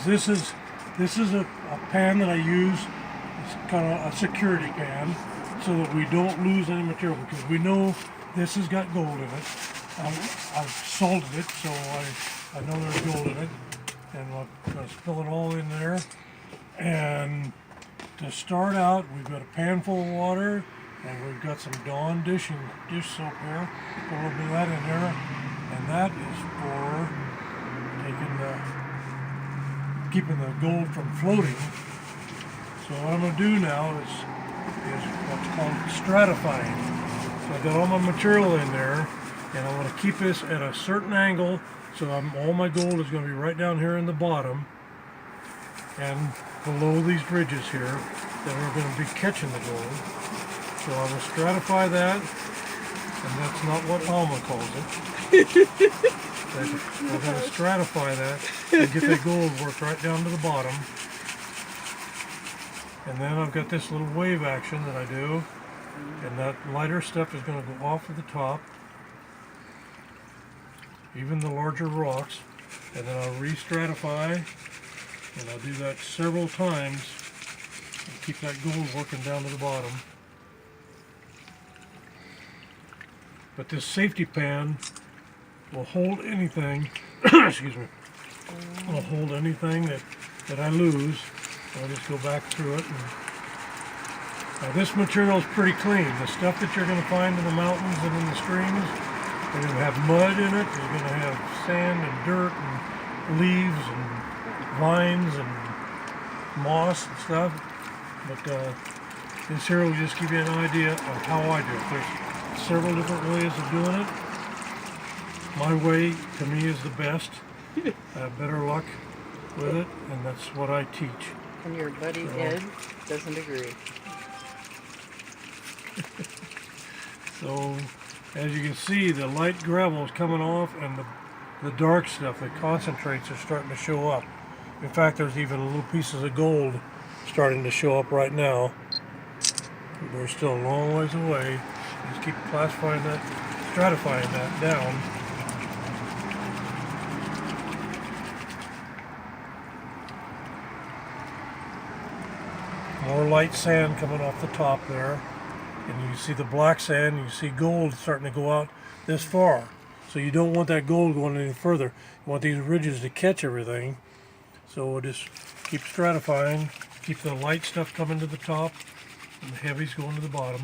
this is a pan that I use. It's kind of a security pan, so that we don't lose any material, because we know this has got gold in it. I've salted it, so I know there's gold in it, and I'm going to spill it all in there. And to start out, we've got a pan full of water, and we've got some Dawn dish soap here. Put a little bit of that in there, and that is for keeping the gold from floating. So what I'm going to do now is what's called stratifying. So I've got all my material in there, and I want to keep this at a certain angle, so all my gold is going to be right down here in the bottom and below these ridges here that are going to be catching the gold. So I will stratify that, and that's not what Alma calls it. We're going to stratify that and get that gold worked right down to the bottom. And then I've got this little wave action that I do, and that lighter stuff is going to go off of the top, even the larger rocks, and then I'll re-stratify, and I'll do that several times and keep that gold working down to the bottom. But this safety pan will hold anything, excuse me, will hold anything that I lose. I'll just go back through it. Now this material is pretty clean. The stuff that you're going to find in the mountains and in the streams, they're going to have mud in it, they're going to have sand and dirt and leaves and vines and moss and stuff. But this here will just give you an idea of how I do it. There's several different ways of doing it. My way, to me, is the best. I have better luck with it, and that's what I teach. And your buddy Ed doesn't agree. So, as you can see, the light gravel is coming off, and the dark stuff, the concentrates, are starting to show up. In fact, there's even little pieces of gold starting to show up right now. We're still a long ways away. Just keep classifying that, stratifying that down. More light sand coming off the top there, and you see the black sand, you see gold starting to go out this far. So you don't want that gold going any further. You want these ridges to catch everything. So we'll just keep stratifying, keep the light stuff coming to the top, and the heavies going to the bottom.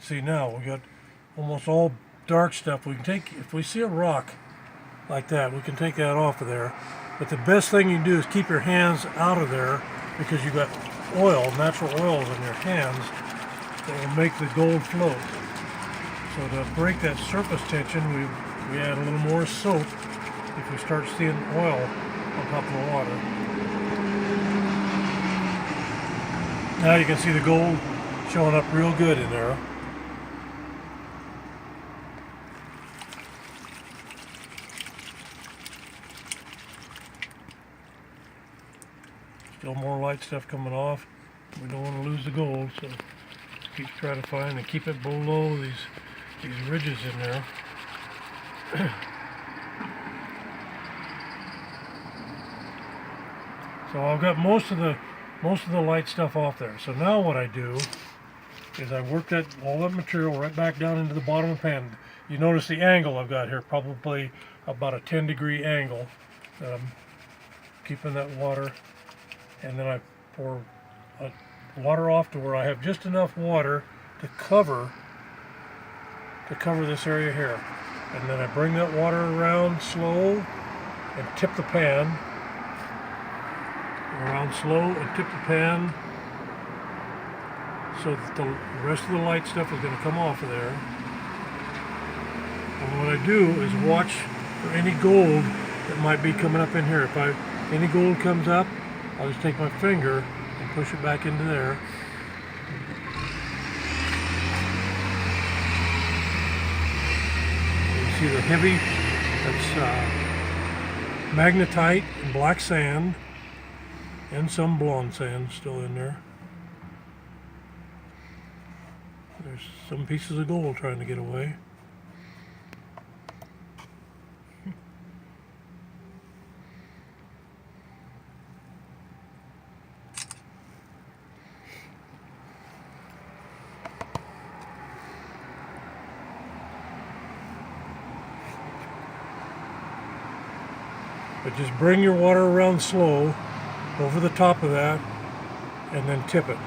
See, now we got almost all dark stuff. We can take, if we see a rock like that, we can take that off of there. But the best thing you can do is keep your hands out of there, because you've got oil, natural oils in your hands that will make the gold float. So to break that surface tension, we add a little more soap if we start seeing oil on top of the water. Now you can see the gold showing up real good in there. Still more light stuff coming off. We don't want to lose the gold, so keep stratifying and keep it below these ridges in there. So I've got most of the light stuff off there. So now what I do is I work all that material right back down into the bottom of the pan. You notice the angle I've got here, probably about a 10-degree angle that I'm keeping that water. And then I pour water off to where I have just enough water to cover this area here. And then I bring that water around slow and tip the pan. Around slow and tip the pan so that the rest of the light stuff is going to come off of there. And what I do is watch for any gold that might be coming up in here. If any gold comes up, I'll just take my finger and push it back into there. You see the heavy, that's magnetite and black sand. and some blonde sand still in there. There's some pieces of gold trying to get away. But just bring your water around slow over the top of that and then tip it.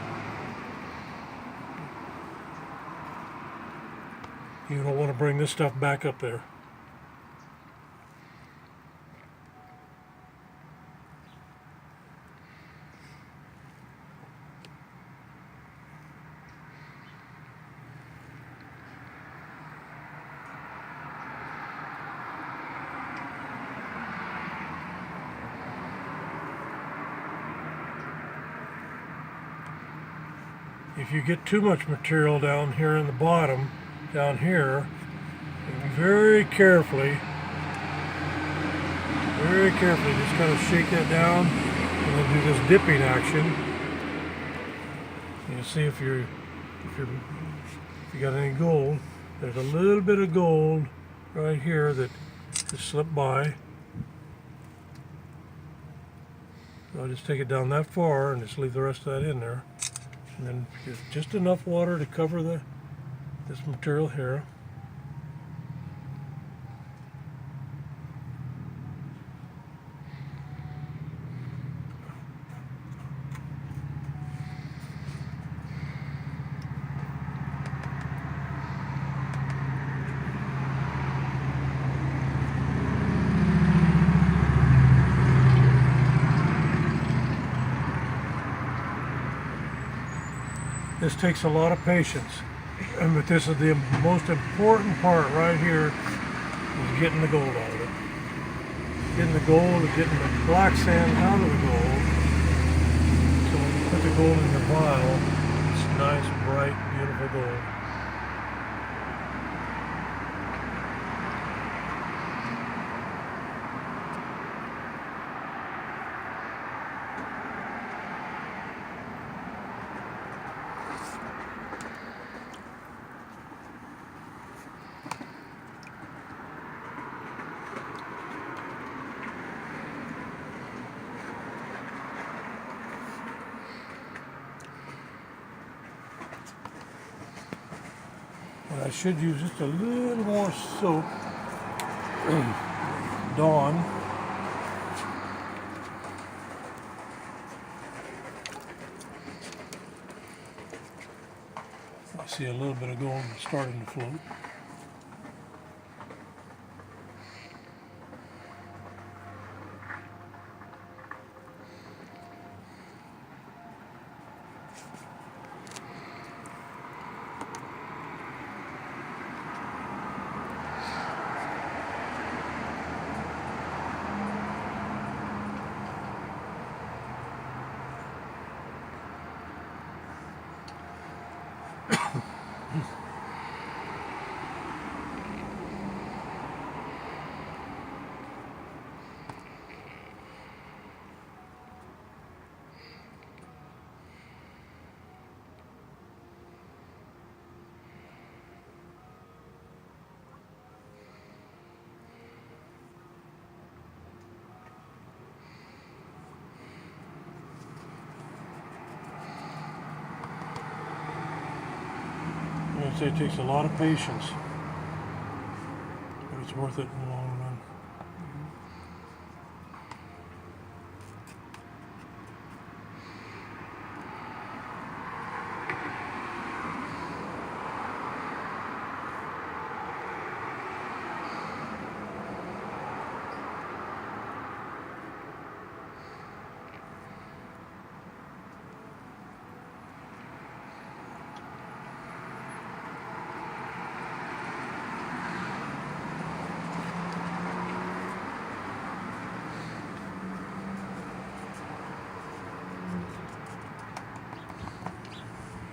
You don't want to bring this stuff back up there. If you get too much material down here in the bottom, down here, very carefully, just kind of shake that down and then do this dipping action. You see if you got any gold. There's a little bit of gold right here that just slipped by. So I'll just take it down that far and just leave the rest of that in there. And then just enough water to cover this material here. This takes a lot of patience, but this is the most important part right here, is getting the gold out of it. Getting the gold, getting the black sand out of the gold. So when you put the gold in your vial, it's nice, bright, beautiful gold. And I should use just a little more soap. Dawn. I see a little bit of gold starting to float. I'd say it takes a lot of patience, but it's worth it in the long run.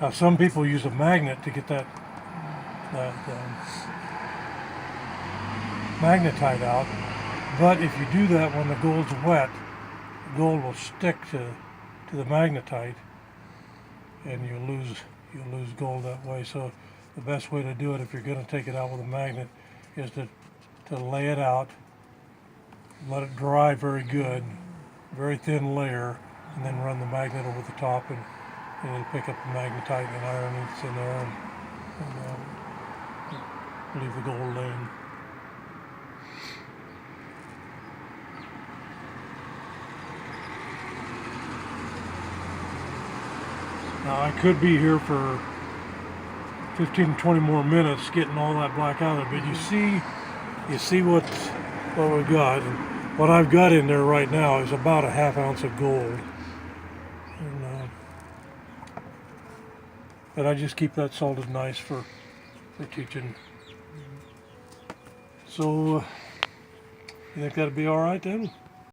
Now, some people use a magnet to get that magnetite out, but if you do that when the gold's wet, the gold will stick to to the magnetite, and you lose gold that way. So the best way to do it, if you're going to take it out with a magnet, is to lay it out, let it dry very good, very thin layer, and then run the magnet over the top, and it'll pick up the magnetite and iron that's in there, and leave the gold in. Now I could be here for 15 to 20 more minutes getting all that black out of it, but you see what we've got. And what I've got in there right now is about a ½ ounce of gold. But I just keep that salted nice for teaching. So, you think that'd be all right then?